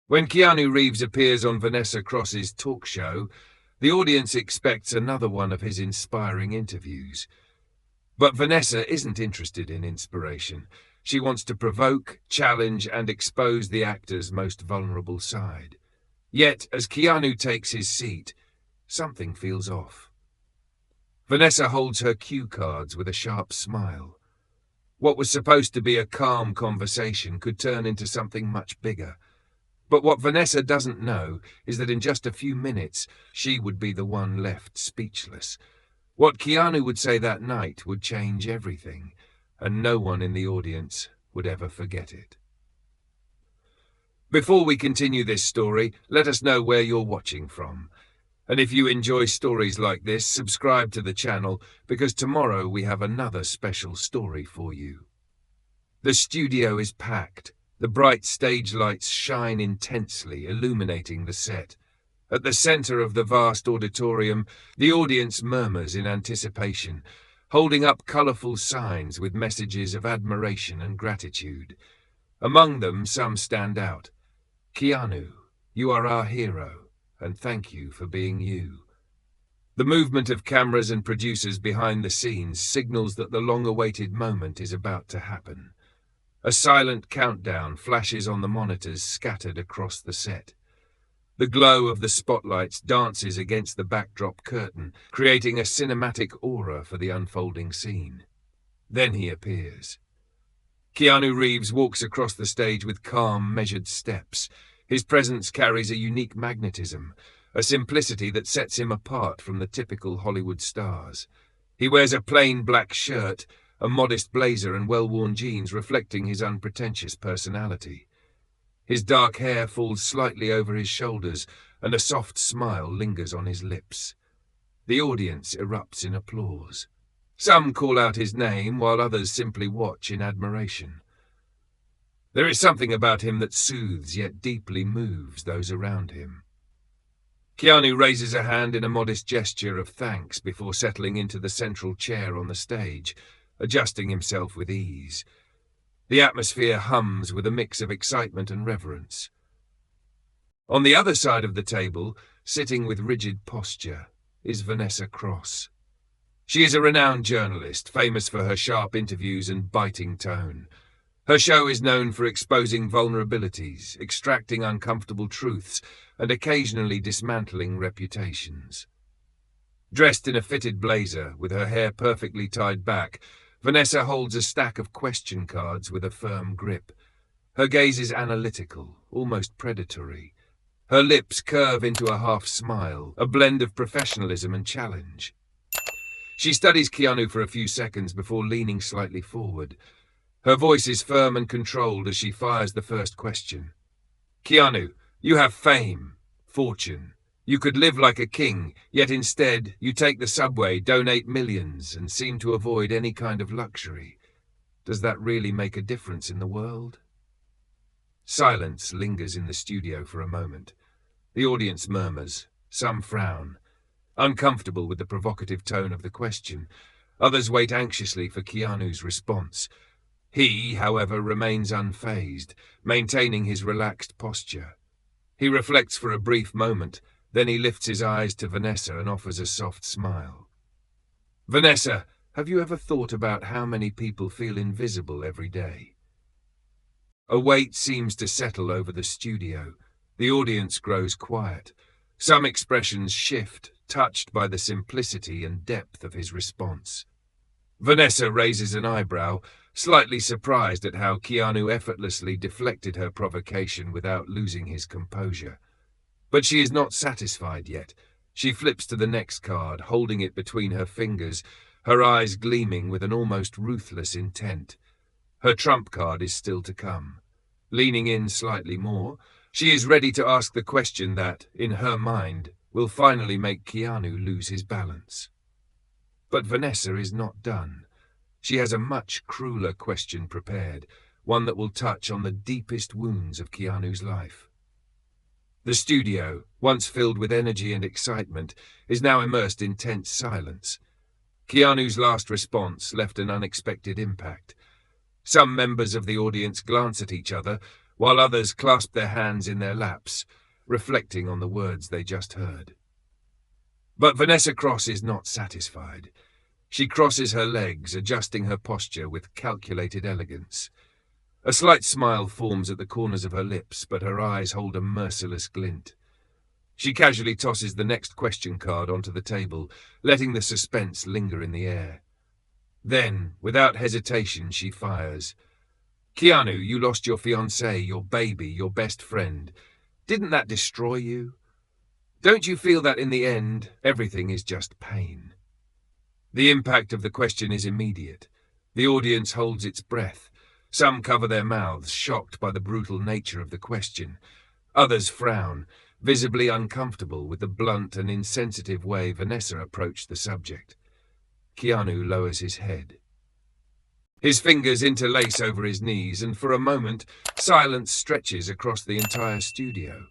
When Keanu Reeves appears on Vanessa Cross's talk show, the audience expects another one of his inspiring interviews. But Vanessa isn't interested in inspiration. She wants to provoke, challenge, and expose the actor's most vulnerable side. Yet, as Keanu takes his seat, something feels off. Vanessa holds her cue cards with a sharp smile. What was supposed to be a calm conversation could turn into something much bigger. But what Vanessa doesn't know is that in just a few minutes, she would be the one left speechless. What Keanu would say that night would change everything, and no one in the audience would ever forget it. Before we continue this story, let us know where you're watching from. And if you enjoy stories like this, subscribe to the channel, because tomorrow we have another special story for you. The studio is packed. The bright stage lights shine intensely, illuminating the set. At the center of the vast auditorium, the audience murmurs in anticipation, holding up colorful signs with messages of admiration and gratitude. Among them, some stand out. Keanu, you are our hero, and thank you for being you. The movement of cameras and producers behind the scenes signals that the long-awaited moment is about to happen. A silent countdown flashes on the monitors scattered across the set. The glow of the spotlights dances against the backdrop curtain, creating a cinematic aura for the unfolding scene. Then he appears. Keanu Reeves walks across the stage with calm, measured steps. His presence carries a unique magnetism, a simplicity that sets him apart from the typical Hollywood stars. He wears a plain black shirt, a modest blazer and well-worn jeans reflecting his unpretentious personality. His dark hair falls slightly over his shoulders, and a soft smile lingers on his lips. The audience erupts in applause. Some call out his name, while others simply watch in admiration. There is something about him that soothes yet deeply moves those around him. Keanu raises a hand in a modest gesture of thanks before settling into the central chair on the stage, adjusting himself with ease. The atmosphere hums with a mix of excitement and reverence. On the other side of the table, sitting with rigid posture, is Vanessa Cross. She is a renowned journalist, famous for her sharp interviews and biting tone. Her show is known for exposing vulnerabilities, extracting uncomfortable truths, and occasionally dismantling reputations. Dressed in a fitted blazer, with her hair perfectly tied back, Vanessa holds a stack of question cards with a firm grip. Her gaze is analytical, almost predatory. Her lips curve into a half smile, a blend of professionalism and challenge. She studies Keanu for a few seconds before leaning slightly forward. Her voice is firm and controlled as she fires the first question. Keanu, you have fame, fortune. You could live like a king, yet instead you take the subway, donate millions, and seem to avoid any kind of luxury. Does that really make a difference in the world? Silence lingers in the studio for a moment. The audience murmurs. Some frown, uncomfortable with the provocative tone of the question. Others wait anxiously for Keanu's response. He, however, remains unfazed, maintaining his relaxed posture. He reflects for a brief moment. Then he lifts his eyes to Vanessa and offers a soft smile. Vanessa, have you ever thought about how many people feel invisible every day? A weight seems to settle over the studio. The audience grows quiet. Some expressions shift, touched by the simplicity and depth of his response. Vanessa raises an eyebrow, slightly surprised at how Keanu effortlessly deflected her provocation without losing his composure. But she is not satisfied yet. She flips to the next card, holding it between her fingers, her eyes gleaming with an almost ruthless intent. Her trump card is still to come. Leaning in slightly more, she is ready to ask the question that, in her mind, will finally make Keanu lose his balance. But Vanessa is not done. She has a much crueler question prepared, one that will touch on the deepest wounds of Keanu's life. The studio, once filled with energy and excitement, is now immersed in tense silence. Keanu's last response left an unexpected impact. Some members of the audience glance at each other, while others clasp their hands in their laps, reflecting on the words they just heard. But Vanessa Cross is not satisfied. She crosses her legs, adjusting her posture with calculated elegance. A slight smile forms at the corners of her lips, but her eyes hold a merciless glint. She casually tosses the next question card onto the table, letting the suspense linger in the air. Then, without hesitation, she fires. "Keanu, you lost your fiancée, your baby, your best friend. Didn't that destroy you? Don't you feel that in the end, everything is just pain?" The impact of the question is immediate. The audience holds its breath. Some cover their mouths, shocked by the brutal nature of the question. Others frown, visibly uncomfortable with the blunt and insensitive way Vanessa approached the subject. Keanu lowers his head. His fingers interlace over his knees, and for a moment, silence stretches across the entire studio.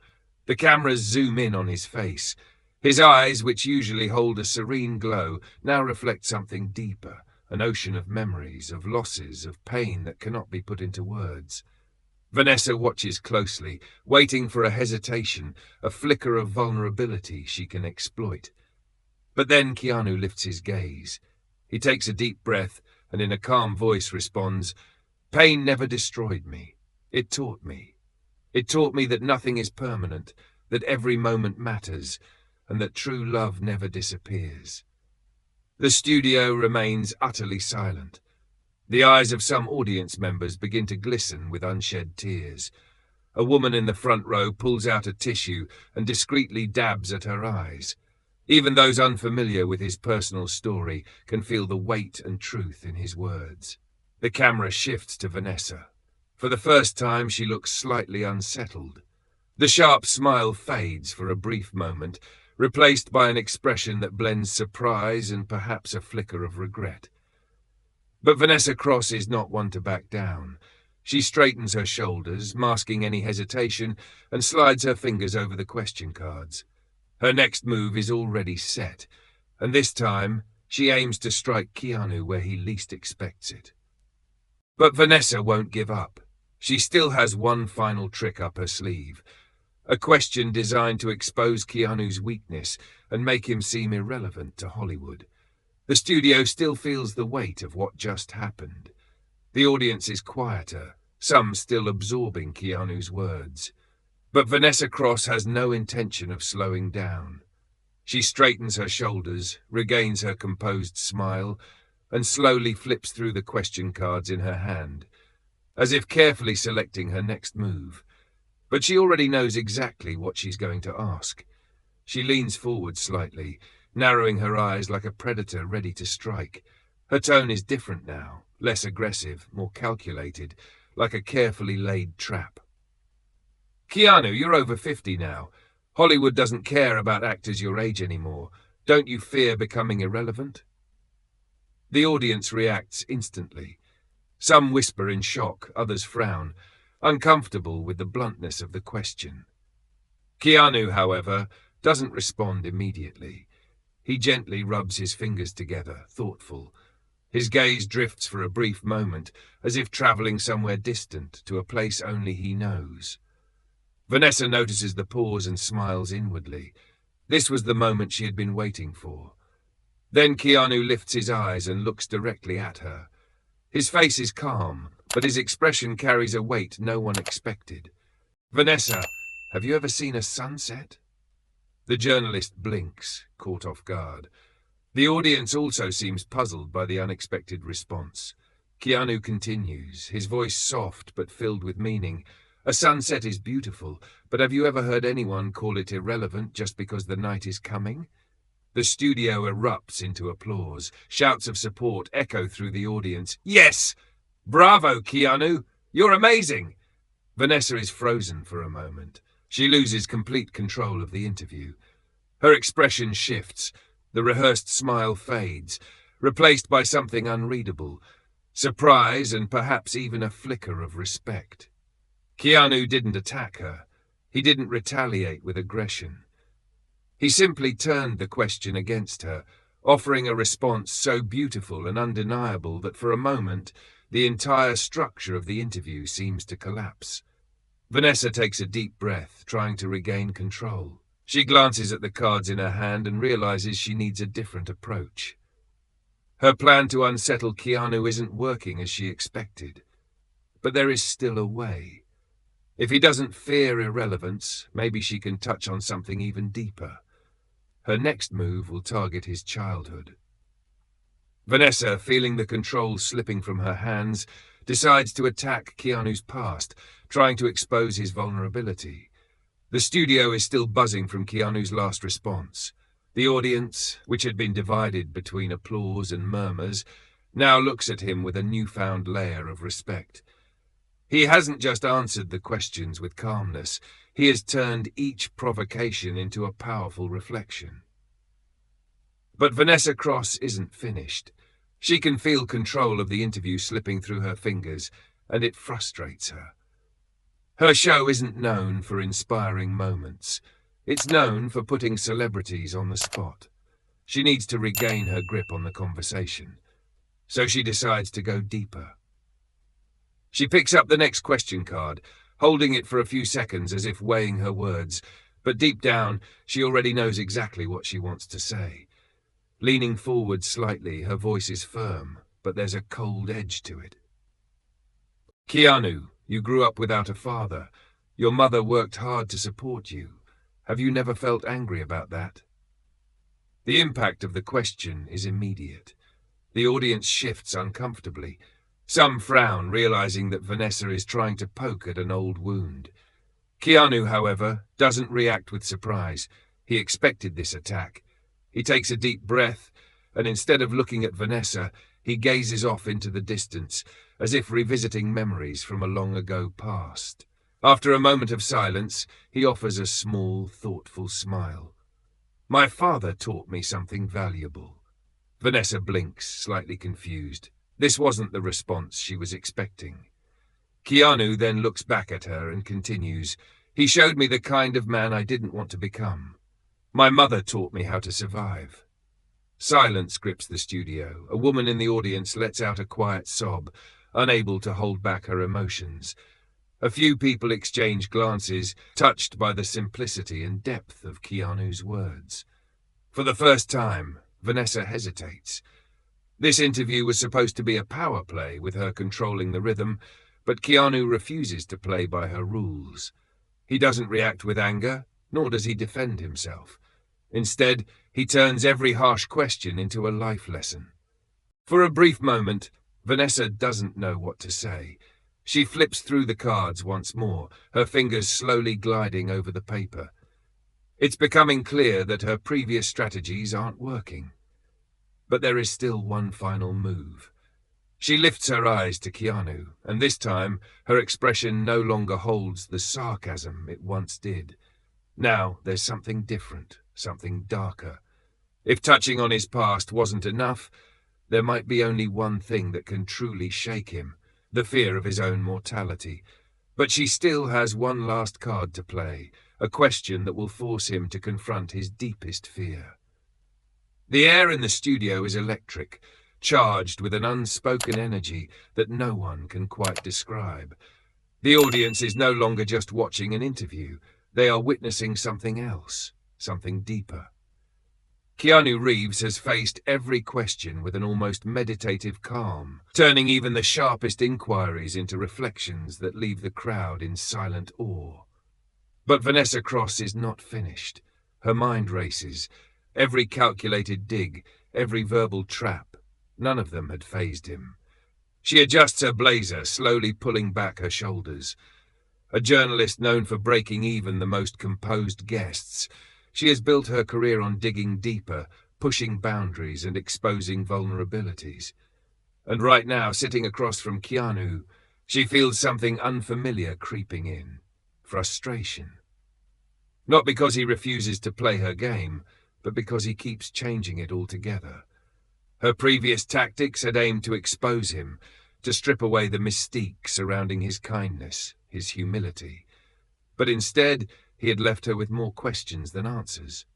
The cameras zoom in on his face. His eyes, which usually hold a serene glow, now reflect something deeper, an ocean of memories, of losses, of pain that cannot be put into words. Vanessa watches closely, waiting for a hesitation, a flicker of vulnerability she can exploit. But then Keanu lifts his gaze. He takes a deep breath and in a calm voice responds, "Pain never destroyed me. It taught me. It taught me that nothing is permanent, that every moment matters, and that true love never disappears." The studio remains utterly silent. The eyes of some audience members begin to glisten with unshed tears. A woman in the front row pulls out a tissue and discreetly dabs at her eyes. Even those unfamiliar with his personal story can feel the weight and truth in his words. The camera shifts to Vanessa. For the first time, she looks slightly unsettled. The sharp smile fades for a brief moment, replaced by an expression that blends surprise and perhaps a flicker of regret. But Vanessa Cross is not one to back down. She straightens her shoulders, masking any hesitation, and slides her fingers over the question cards. Her next move is already set, and this time she aims to strike Keanu where he least expects it. But Vanessa won't give up. She still has one final trick up her sleeve. A question designed to expose Keanu's weakness and make him seem irrelevant to Hollywood. The studio still feels the weight of what just happened. The audience is quieter, some still absorbing Keanu's words. But Vanessa Cross has no intention of slowing down. She straightens her shoulders, regains her composed smile, and slowly flips through the question cards in her hand, as if carefully selecting her next move. But she already knows exactly what she's going to ask. She leans forward slightly, narrowing her eyes like a predator ready to strike. Her tone is different now, less aggressive, more calculated, like a carefully laid trap. "Keanu, you're over 50 now. Hollywood doesn't care about actors your age anymore. Don't you fear becoming irrelevant?" The audience reacts instantly. Some whisper in shock, others frown, uncomfortable with the bluntness of the question. Keanu, however, doesn't respond immediately. He gently rubs his fingers together, thoughtful. His gaze drifts for a brief moment, as if traveling somewhere distant to a place only he knows. Vanessa notices the pause and smiles inwardly. This was the moment she had been waiting for. Then Keanu lifts his eyes and looks directly at her. His face is calm, but his expression carries a weight no one expected. "Vanessa, have you ever seen a sunset?" The journalist blinks, caught off guard. The audience also seems puzzled by the unexpected response. Keanu continues, his voice soft but filled with meaning. "A sunset is beautiful, but have you ever heard anyone call it irrelevant just because the night is coming?" The studio erupts into applause. Shouts of support echo through the audience. "Yes! Bravo, Keanu! You're amazing!" Vanessa is frozen for a moment. She loses complete control of the interview. Her expression shifts. The rehearsed smile fades, replaced by something unreadable. Surprise and perhaps even a flicker of respect. Keanu didn't attack her. He didn't retaliate with aggression. He simply turned the question against her, offering a response so beautiful and undeniable that for a moment the entire structure of the interview seems to collapse. Vanessa takes a deep breath, trying to regain control. She glances at the cards in her hand and realizes she needs a different approach. Her plan to unsettle Keanu isn't working as she expected. But there is still a way. If he doesn't fear irrelevance, maybe she can touch on something even deeper. Her next move will target his childhood. Vanessa, feeling the control slipping from her hands, decides to attack Keanu's past, trying to expose his vulnerability. The studio is still buzzing from Keanu's last response. The audience, which had been divided between applause and murmurs, now looks at him with a newfound layer of respect. He hasn't just answered the questions with calmness, he has turned each provocation into a powerful reflection. But Vanessa Cross isn't finished. She can feel control of the interview slipping through her fingers, and it frustrates her. Her show isn't known for inspiring moments. It's known for putting celebrities on the spot. She needs to regain her grip on the conversation. So she decides to go deeper. She picks up the next question card, holding it for a few seconds as if weighing her words, but deep down, she already knows exactly what she wants to say. Leaning forward slightly, her voice is firm, but there's a cold edge to it. Keanu, you grew up without a father. Your mother worked hard to support you. Have you never felt angry about that? The impact of the question is immediate. The audience shifts uncomfortably. Some frown, realizing that Vanessa is trying to poke at an old wound. Keanu, however, doesn't react with surprise. He expected this attack. He takes a deep breath, and instead of looking at Vanessa, he gazes off into the distance, as if revisiting memories from a long-ago past. After a moment of silence, he offers a small, thoughtful smile. My father taught me something valuable. Vanessa blinks, slightly confused. This wasn't the response she was expecting. Keanu then looks back at her and continues, he showed me the kind of man I didn't want to become. My mother taught me how to survive. Silence grips the studio. A woman in the audience lets out a quiet sob, unable to hold back her emotions. A few people exchange glances, touched by the simplicity and depth of Keanu's words. For the first time, Vanessa hesitates. This interview was supposed to be a power play with her controlling the rhythm, but Keanu refuses to play by her rules. He doesn't react with anger, nor does he defend himself. Instead, he turns every harsh question into a life lesson. For a brief moment, Vanessa doesn't know what to say. She flips through the cards once more, her fingers slowly gliding over the paper. It's becoming clear that her previous strategies aren't working. But there is still one final move. She lifts her eyes to Keanu, and this time her expression no longer holds the sarcasm it once did. Now there's something different, something darker. If touching on his past wasn't enough, there might be only one thing that can truly shake him, the fear of his own mortality. But she still has one last card to play, a question that will force him to confront his deepest fear. The air in the studio is electric, charged with an unspoken energy that no one can quite describe. The audience is no longer just watching an interview. They are witnessing something else, something deeper. Keanu Reeves has faced every question with an almost meditative calm, turning even the sharpest inquiries into reflections that leave the crowd in silent awe. But Vanessa Cross is not finished. Her mind races. Every calculated dig, every verbal trap, none of them had fazed him. She adjusts her blazer, slowly pulling back her shoulders. A journalist known for breaking even the most composed guests, she has built her career on digging deeper, pushing boundaries and exposing vulnerabilities. And right now, sitting across from Keanu, she feels something unfamiliar creeping in. Frustration. Not because he refuses to play her game, but because he keeps changing it altogether. Her previous tactics had aimed to expose him, to strip away the mystique surrounding his kindness, his humility. But instead, he had left her with more questions than answers.